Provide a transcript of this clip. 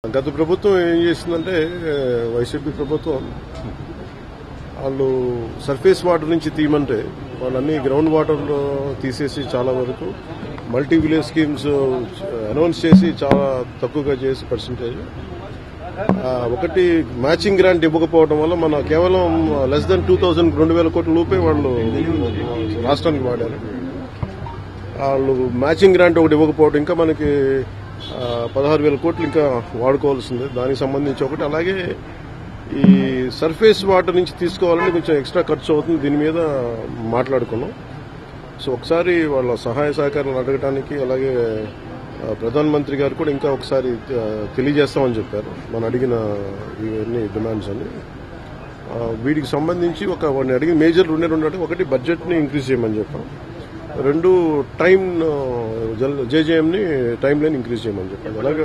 గత ప్రభుత్వం ఏం చేసిందంటే వైసీపీ ప్రభుత్వం వాళ్ళు సర్ఫేస్ వాటర్ నుంచి తీయమంటే వాళ్ళన్నీ గ్రౌండ్ వాటర్ తీసేసి చాలా వరకు మల్టీ విలేజ్ స్కీమ్స్ అనౌన్స్ చేసి చాలా తక్కువగా చేసి పర్సంటేజ్ ఒకటి మ్యాచింగ్ గ్రాంట్ ఇవ్వకపోవడం వల్ల మన కేవలం లెస్ దెన్ 2,000 కోట్ల రూపాయలు వాళ్ళు రాష్ట్రానికి వాడారు. వాళ్ళు మ్యాచింగ్ గ్రాంట్ ఒకటి ఇవ్వకపోవడం ఇంకా మనకి 16,000 కోట్లు ఇంకా వాడుకోవాల్సిందే. దానికి సంబంధించి ఒకటి, అలాగే ఈ సర్ఫేస్ వాటర్ నుంచి తీసుకోవాలని కొంచెం ఎక్స్ట్రా ఖర్చు అవుతుంది. దీని మీద మాట్లాడుకున్నాం. సో ఒకసారి వాళ్ళ సహాయ సహకారాలు అడగడానికి, అలాగే ప్రధానమంత్రి గారు కూడా ఇంకా ఒకసారి తెలియజేస్తామని చెప్పారు మనం అడిగిన ఇవన్నీ డిమాండ్స్ అని. వీటికి సంబంధించి వాడిని అడిగిన మేజర్ రెండు ఒకటి బడ్జెట్ని ఇంక్రీజ్ చేయమని చెప్పాం, రెండు జేజేఎంని టైం లైన్ ఇంక్రీజ్ చేయమని చెప్పారు. అలాగే